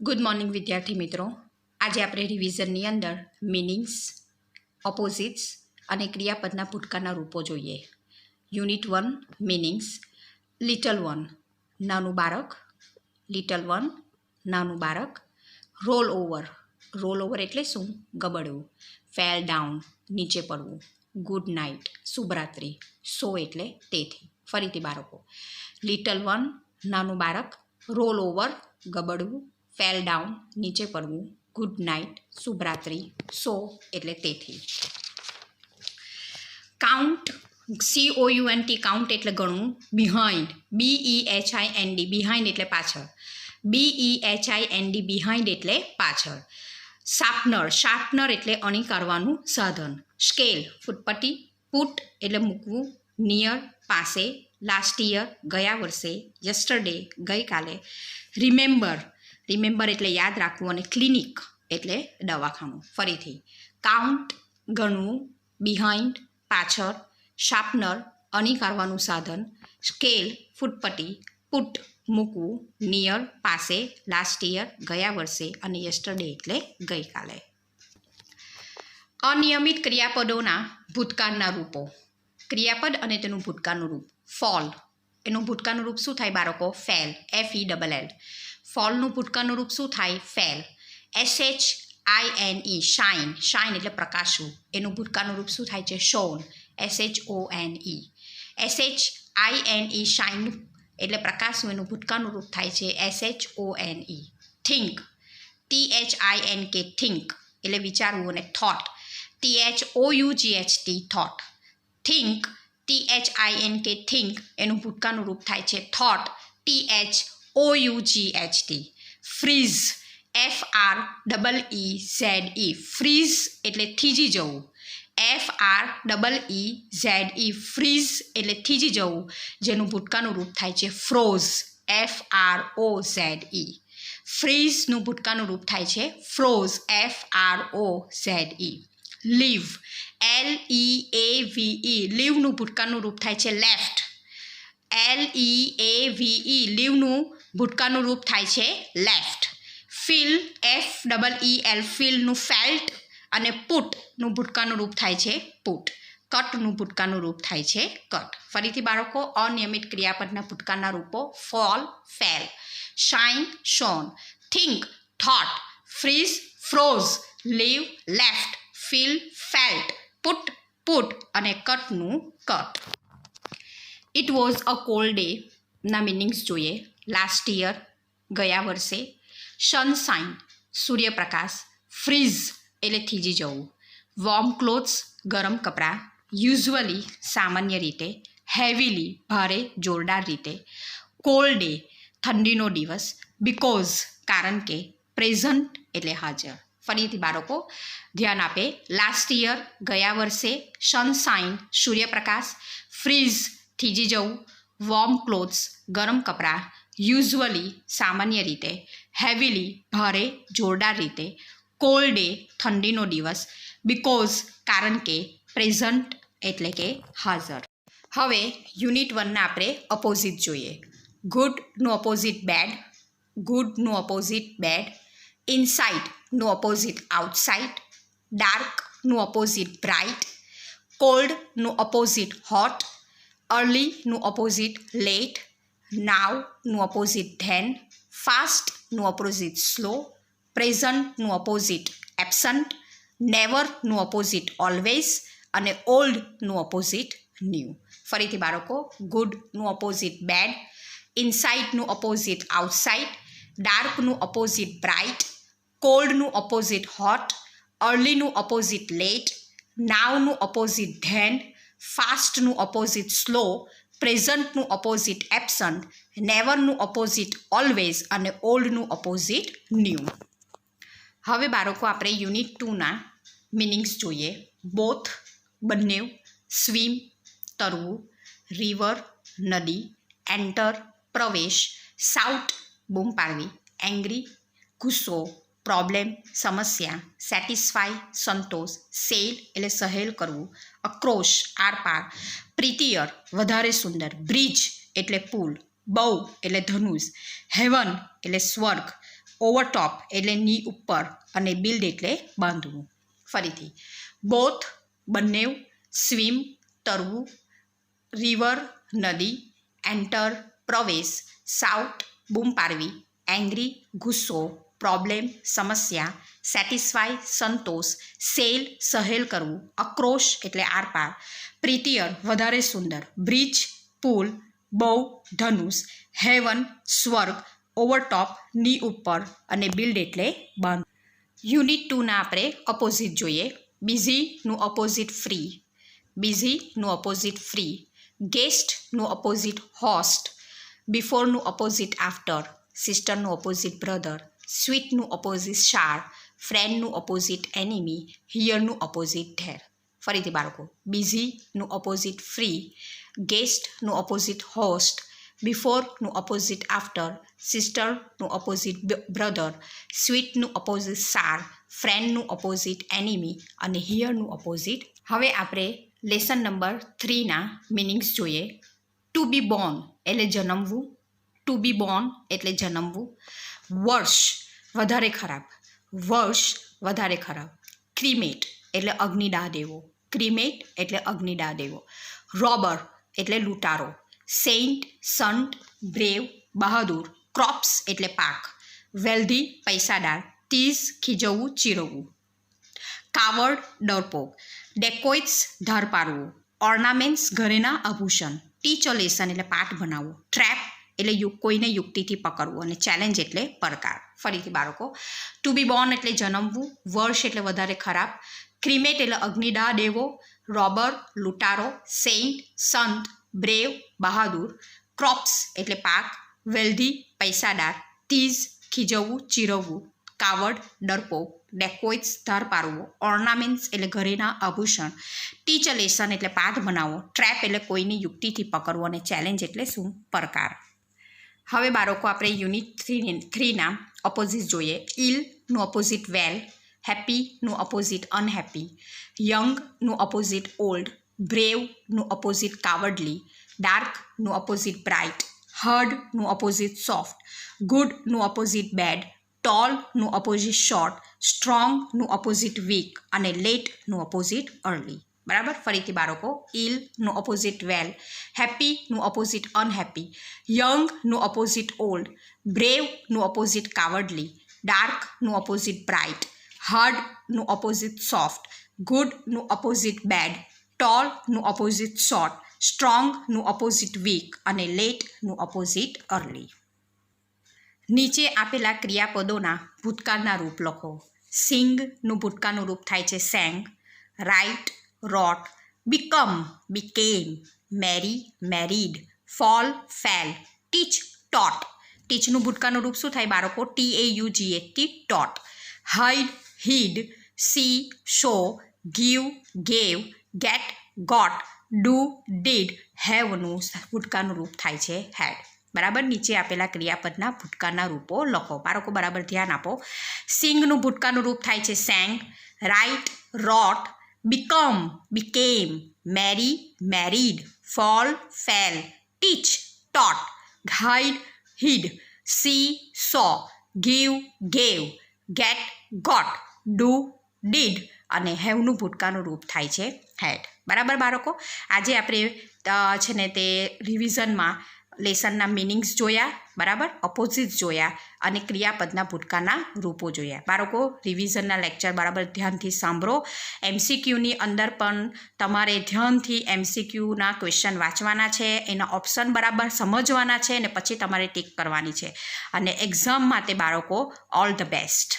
Good morning વિદ્યાર્થી મિત્રો. આજે આપણે રિવિઝનની અંદર મિનિંગ્સ, ઓપોઝિટ્સ અને ક્રિયાપદના ભૂતકાળના રૂપો જોઈએ. Unit 1 meanings. લિટલ વન નાનું બાળક, લિટલ વન નાનું બાળક. રોલ ઓવર એટલે શું? ગબડવું. ફેલ ડાઉન નીચે પડવું. Good night શુભરાત્રિ. સો એટલે તેથી. ફરીથી બાળકો. લિટલ વન નાનું બાળક, રોલ ઓવર ગબડવું, ફેલ ડાઉન નીચે પડવું, ગુડ નાઇટ શુભરાત્રિ, સો એટલે તેથી. કાઉન્ટ COUNT કાઉન્ટ એટલે ગણવું. બિહાઇન્ડ BEHIND બિહાઇન્ડ એટલે પાછળ. BEHIND બિહાઇન્ડ એટલે પાછળ. શાર્પનર એટલે અણી કાઢવાનું સાધન. સ્કેલ ફૂટપટ્ટી. પુટ એટલે મૂકવું. નિયર પાસે. લાસ્ટ યર ગયા વર્ષે. યસ્ટરડે ગઈકાલે. રિમેમ્બર એટલે યાદ રાખવું. અને ક્લિનિક એટલે દવાખાનું. ફરીથી કાઉન્ટ ગણવું, બિહાઇન્ડ પાછળ, શાર્પનર અણી કાઢવાનું સાધન, સ્કેલ ફૂટપટ્ટી, પુટ મૂકવું, નિયર પાસે, લાસ્ટ યર ગયા વર્ષે અને યસ્ટરડે એટલે ગઈકાલે. અનિયમિત ક્રિયાપદોના ભૂતકાળના રૂપો. ક્રિયાપદ અને તેનું ભૂતકાળનું રૂપ. ફોલ એનું ભૂતકાળનું રૂપ શું થાય બાળકો? Fail FELL. ફોલનું ભૂતકાળનું રૂપ શું થાય? ફેલ. SHINE શાઇન એટલે પ્રકાશવું. એનું ભૂતકાળનું રૂપ શું થાય છે? Shown SHONE. SHINE શાઇન એટલે પ્રકાશવું. એનું ભૂતકાળનું રૂપ થાય છે SHONE. થિંક THINK થિંક એટલે વિચારવું. અને thought THOUGHT thought. Think THINK think એનું ભૂતકાળનું રૂપ થાય છે thought THOUGHT. Freeze FREEZE freeze એટલે થીજી જવું. FREEZE ફ્રીઝ એટલે થીજી જવું, જેનું ભૂતકાળનું રૂપ થાય છે ફ્રોઝ FROZE. ફ્રીઝનું ભૂતકાળનું રૂપ થાય છે ફ્રોઝ FROZE. લીવ LEAVE લીવનું ભૂતકાળનું રૂપ થાય છે લેફ્ટ LEAVE લીવનું ભૂતકાળનું રૂપ થાય છે લેફ્ટ. ફીલ FEEL ફીલનું ફેલ્ટ. અને પુટનું ભૂતકાળનું રૂપ થાય છે પુટ. કટનું ભૂતકાળનું રૂપ થાય છે કટ. ફરીથી બાળકો, અનિયમિત ક્રિયાપદના ભૂતકાળના રૂપો. Fall fell, shine shone, think thought, freeze froze, leave left, feel felt, put અને કટનું cut. It was a cold day ના મિનિંગ્સ જોઈએ. લાસ્ટ યર ગયા વર્ષે. સનશાઇન સૂર્યપ્રકાશ. ફ્રીઝ એટલે થીજી જવું. વોર્મ ક્લોથ્સ ગરમ કપડાં. યુઝ્યુઅલી સામાન્ય રીતે. હેવીલી ભારે જોરદાર રીતે. કોલ્ડ ડે ઠંડીનો દિવસ. બીકોઝ કારણ કે. પ્રેઝન્ટ એટલે હાજર. ફરીથી બાળકો ધ્યાન આપે. લાસ્ટ યર ગયા વર્ષે. સનશાઇન સૂર્યપ્રકાશ. ફ્રીઝ થીજી જવું. વોર્મ ક્લોથ્સ ગરમ કપડાં. યુઝ્યુઅલી સામાન્ય રીતે. હેવીલી ભારે જોરદાર રીતે. કોલ્ડ ડે ઠંડીનો દિવસ. બીકોઝ કારણ કે. પ્રેઝન્ટ એટલે કે હાજર. હવે યુનિટ 1ના આપણે ઓપોઝિટ જોઈએ. ગુડનું ઓપોઝિટ બેડ. ગુડનું ઓપોઝિટ બેડ. ઇનસાઇડનું ઓપોઝિટ આઉટસાઇડ. ડાર્કનું ઓપોઝિટ બ્રાઇટ. કોલ્ડનું ઓપોઝિટ હોટ. અર્લીનું ઓપોઝિટ લેટ. નાવનું ઓપોઝિટ ધેન. ફાસ્ટનું ઓપોઝિટ સ્લો. પ્રેઝન્ટનું ઓપોઝિટ એબસન્ટ. નેવરનું ઓપોઝિટ ઓલવેઝ. અને ઓલ્ડનું ઓપોઝિટ ન્યૂ. ફરીથી બાળકો, ગુડનું ઓપોઝિટ બેડ. ઇનસાઇડનું ઓપોઝિટ આઉટસાઇડ. ડાર્કનું ઓપોઝિટ બ્રાઇટ. કોલ્ડનું ઓપોઝિટ હોટ. અર્લીનું ઓપોઝિટ લેટ. નાવનું ઓપોઝિટ ધેન. ફાસ્ટનું ઓપોઝિટ સ્લો. પ્રેઝન્ટનું ઓપોઝિટ એબસન્ટ. નેવરનું ઓપોઝિટ ઓલવેઝ. અને ઓલ્ડનું ઓપોઝિટ ન્યૂ. હવે બાળકો આપણે યુનિટ 2ના મિનિંગ્સ જોઈએ. બોથ બંને. સ્વિમ તરવું. રિવર નદી. એન્ટર પ્રવેશ. શાઉટ બૂમ પાડવી. એંગ્રી ગુસ્સો. પ્રોબ્લેમ સમસ્યા. સેટિસ્ફાય સંતોષ. સેલ એટલે સહેલ કરવું. અક્રોશ આરપાર. પ્રીતિયર વધારે સુંદર. બ્રિજ એટલે પુલ. બહુ એટલે ધનુષ. હેવન એટલે સ્વર્ગ. ઓવરટોપ એટલે ની ઉપર અને બિલ્ડ એટલે બાંધવું. ફરીથી બોથ બંને, સ્વિમ તરવું, રિવર નદી, એન્ટર પ્રવેશ, સાઉટ બૂમ પાડવી, એંગ્રી ગુસ્સો, પ્રોબ્લેમ સમસ્યા, સેટિસ્ફાય સંતોષ, સેલ સહેલ કરવું, અક્રોશ એટલે આરપાર, પ્રીતિયર વધારે સુંદર, બ્રિજ પુલ, બહુ ધનુષ, હેવન સ્વર્ગ, ઓવરટોપ ની ઉપર અને બિલ્ડ એટલે બાંધ. યુનિટ 2ના આપણે ઓપોઝિટ જોઈએ. બિઝીનું ઓપોઝિટ ફ્રી, બિઝીનું ઓપોઝિટ ફ્રી, ગેસ્ટનું ઓપોઝિટ હોસ્ટ, બિફોરનું ઓપોઝિટ આફ્ટર, સિસ્ટરનું ઓપોઝિટ બ્રધર, સ્વીટનું ઓપોઝિટ શાર, ફ્રેન્ડનું ઓપોઝિટ એનિમી, હિયરનું ઓપોઝિટ ધેર. ફરીથી બાળકો, બિઝીનું ઓપોઝિટ ફ્રી, ગેસ્ટનું ઓપોઝિટ હોસ્ટ, બિફોરનું ઓપોઝિટ આફ્ટર, સિસ્ટરનું ઓપોઝિટ બ્રધર, સ્વીટનું ઓપોઝિટ સાર, ફ્રેન્ડનું ઓપોઝિટ એનિમી અને હિયરનું ઓપોઝિટ. હવે આપણે લેસન નંબર 3ના મિનિંગ્સ જોઈએ. ટુ બી બોર્ન એટલે જન્મવું, ટુ બી બોર્ન એટલે જન્મવું, વર્ષ વધારે ખરાબ, વર્ષ વધારે ખરાબ, ક્રિમેટ એટલે અગ્નિદાહ દેવો, ક્રિમેટ એટલે અગ્નિદાહ દેવો, રોબર એટલે લૂંટારો, સેન્ટ સંત, બ્રેવ બહાદુર, ક્રોપ્સ એટલે પાક, વેલ્ધી પૈસાદાર, ટીઝ ખીજવવું ચીરવવું, કાવર્ડ ડરપોક, ડેકોઇટ્સ ધાર પાડવું, ઓર્નામેન્ટ્સ ઘરેના આભૂષણ, ટીચ અ લેસન એટલે પાઠ ભણાવવું, ટ્રેપ એટલે કોઈને યુક્તિથી પકડવું અને ચેલેન્જ એટલે પડકાર. ફરીથી બાળકો, ટુ બી બોર્ન એટલે જન્મવું, વર્ષ એટલે વધારે ખરાબ, ક્રિમેટ એટલે અગ્નિદાહ દેવો, રોબર લૂંટારો, સેન્ટ સંત, બ્રેવ બહાદુર, ક્રોપ્સ એટલે પાક, વેલ્ધી પૈસાદાર, ટીઝ ખીજવવું ચીરવવું, કાવર્ડ ડરપોક, ડેકોઇટ્સ ધાર પાડવો, ઓર્નામેન્ટ્સ એટલે ઘરેના આભૂષણ, ટીચ અ લેસન એટલે પાઠ બનાવવો, ટ્રેપ એટલે કોઈની યુક્તિથી પકડવો અને ચેલેન્જ એટલે શું? પડકાર. હવે બાળકો આપણે યુનિટ 3ના ઓપોઝિટ જોઈએ. ઇલનું ઓપોઝિટ વેલ, હેપીનું ઓપોઝિટ અનહેપી, યંગનું ઓપોઝિટ ઓલ્ડ, બ્રેવનું ઓપોઝિટ કાવર્ડલી, ડાર્કનું ઓપોઝિટ બ્રાઇટ, હાર્ડનું ઓપોઝિટ સોફ્ટ, ગુડનું ઓપોઝિટ બેડ, ટોલનું ઓપોઝિટ શોર્ટ, સ્ટ્રોંગનું ઓપોઝિટ વીક અને લેટનું ઓપોઝિટ અર્લી. બરાબર. ફરીથી બાળકો, ઇલનું ઓપોઝિટ વેલ, હેપીનું ઓપોઝિટ અનહેપી, યંગનું ઓપોઝિટ ઓલ્ડ, બ્રેવનું ઓપોઝિટ કાવર્ડલી, ડાર્કનું ઓપોઝિટ બ્રાઇટ, હાર્ડનું ઓપોઝિટ સોફ્ટ, ગુડનું ઓપોઝિટ બેડ, ટોલનું ઓપોઝિટ શોર્ટ, સ્ટ્રોંગનું ઓપોઝિટ વીક અને લેટનું ઓપોઝિટ અર્લી. નીચે આપેલા ક્રિયાપદોના ભૂતકાળના રૂપ લખો. સિંગનું ભૂતકાળનું રૂપ થાય છે sang, write wrote, become became, marry married, fall fell, teach taught. ટીચનું ભૂતકાળનું રૂપ શું થાય બાળકો? TAUGHT taught. Hide hid, see saw, give gave, get got, do did, હેવનું ભૂતકાળનું રૂપ થાય છે હેડ. બરાબર. નીચે આપેલા ક્રિયાપદના ભૂતકાળના રૂપો લખો. બાળકો બરાબર ધ્યાન આપો. સિંગનું ભૂતકાળનું રૂપ થાય છે sang, write wrote, become became, marry married, fall fell, teach taught, hide hid, see saw, give gave, get got, do did અને હેવનું ભૂતકાળનું રૂપ થાય છે હેડ. બરાબર બાળકો. આજે આપણે છે ને તે રિવિઝનમાં લેસનના મિનિંગ્સ જોયા, બરાબર, ઓપોઝિટ જોયા અને ક્રિયાપદના ભૂતકાળના રૂપો જોયા. બાળકો રિવિઝનના લેક્ચર બરાબર ધ્યાનથી સાંભળો. MCQની અંદર પણ તમારે ધ્યાનથી MCQના ક્વેશ્ચન વાંચવાના છે, એના ઓપ્શન બરાબર સમજવાના છે અને પછી તમારે ટીક કરવાની છે અને એક્ઝામ માટે બાળકો ઓલ ધ બેસ્ટ.